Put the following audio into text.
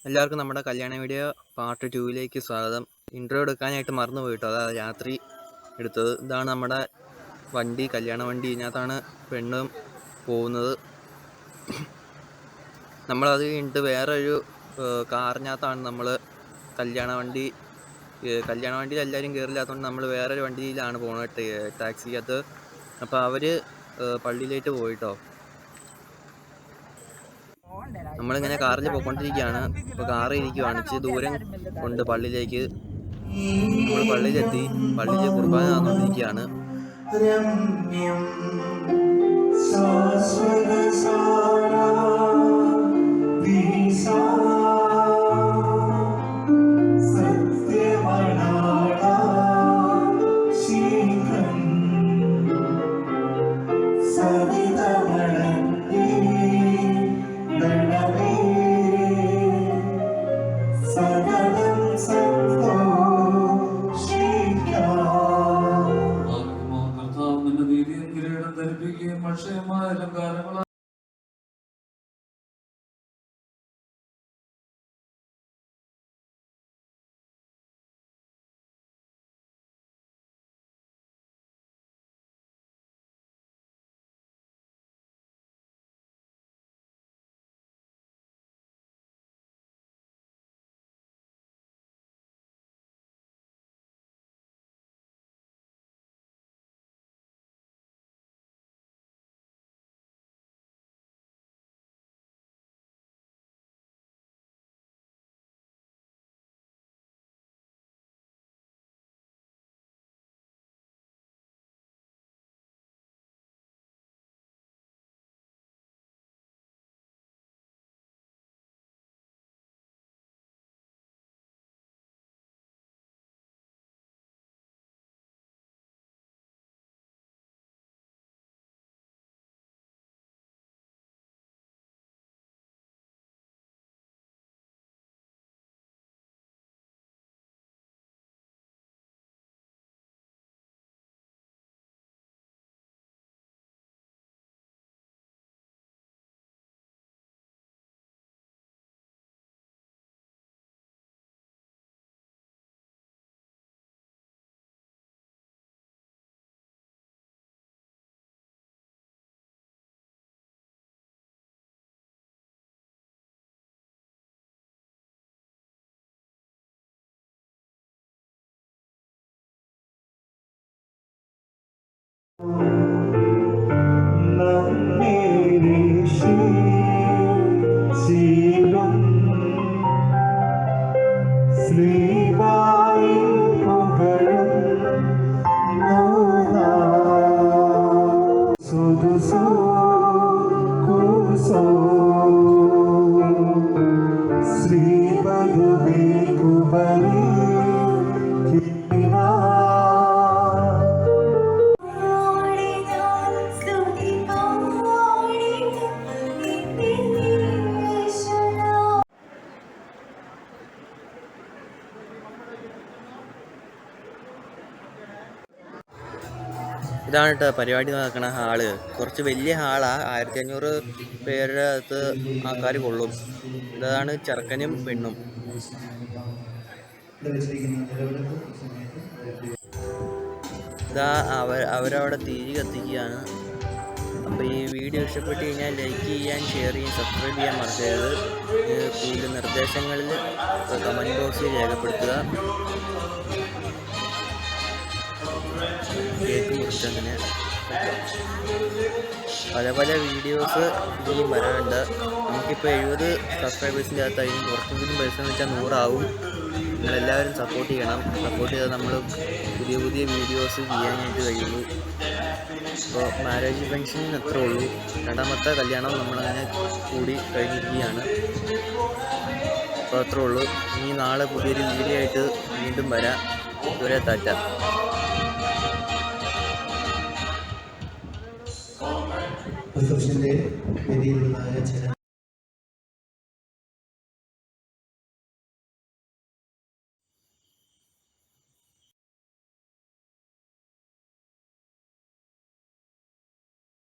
എല്ലാവർക്കും നമ്മുടെ കല്യാണ വീഡിയോ പാർട്ട് 2ലേക്ക് സ്വാഗതം. ഇൻട്രോ എടുക്കാനായിട്ട് മറന്നു പോയിട്ടോ, അതാ രാത്രി എടുത്തത്. ഇതാണ് നമ്മുടെ വണ്ടി, കല്യാണ വണ്ടി. ഇതിനകത്താണ് പെണ്ണും പോകുന്നത്. നമ്മളത് കഴിഞ്ഞിട്ട് വേറൊരു കാറിനകത്താണ് നമ്മൾ കല്യാണ വണ്ടിയിൽ എല്ലാവരും കയറില്ലാത്തതുകൊണ്ട് നമ്മൾ വേറൊരു വണ്ടിയിലാണ് പോകുന്നത്, ടാക്സിക്കകത്ത്. അപ്പോൾ അവർ പള്ളിയിലേക്ക് പോയിട്ടോ. നമ്മളിങ്ങനെ കാറിൽ പോയിക്കൊണ്ടിരിക്കുകയാണ്. ഇപ്പോൾ കാറ് ഇരിക്കുവാണ്, ഇച്ചിരി ദൂരം കൊണ്ട് പള്ളിയിലേക്ക്. നമ്മൾ പള്ളിയിലെത്തി. പള്ളിയിൽ കുർബാന നടന്നുകൊണ്ടിരിക്കുകയാണ്. ഇതാണ് കേട്ടോ പരിപാടി നടക്കുന്ന ഹാള്. കുറച്ച് വലിയ ഹാളാണ്. 1500 പേരുടെ അകത്ത് ആൾക്കാർ കൊള്ളും. ഇതാണ് ചെറുക്കനും പെണ്ണും. ഇതാ അവരവിടെ തിരി കത്തിക്കുകയാണ്. അപ്പോൾ ഈ വീഡിയോ ഇഷ്ടപ്പെട്ട് കഴിഞ്ഞാൽ ലൈക്ക് ചെയ്യാൻ, ഷെയർ ചെയ്യാൻ, സബ്സ്ക്രൈബ് ചെയ്യാൻ മറക്കരുത്. കൂടുതൽ നിർദ്ദേശങ്ങളിൽ കമൻറ്റ് ബോക്സിൽ രേഖപ്പെടുത്തുക. കേക്ക് മുറിച്ചങ്ങനെ പല പല വീഡിയോസ് ഇനിയും വരാനുണ്ട്. നമുക്കിപ്പോൾ 70 സബ്സ്ക്രൈബേഴ്സിൻ്റെ അകത്തായിരിക്കും. കുറച്ചും കൂടി പൈസ വെച്ചാൽ 100 ആവും. നിങ്ങളെല്ലാവരും സപ്പോർട്ട് ചെയ്യണം. സപ്പോർട്ട് ചെയ്താൽ നമ്മൾ പുതിയ പുതിയ വീഡിയോസ് ചെയ്യാനായിട്ട് കഴിയുള്ളൂ. ഇപ്പോൾ മാരേജ് ഫംഗ്ഷനിൽ അത്രേ ഉള്ളൂ. രണ്ടാമത്തെ കല്യാണം നമ്മളങ്ങനെ കൂടി കഴിഞ്ഞിരിക്കുകയാണ്. അപ്പോൾ അത്രേ ഉള്ളൂ. ഇനി നാളെ പുതിയൊരു വീഡിയോ ആയിട്ട് വീണ്ടും വരാം. ഇതുവരെ ടാറ്റ. റിസപ്ഷന്റെ വേദിയിലുള്ളതായ ചില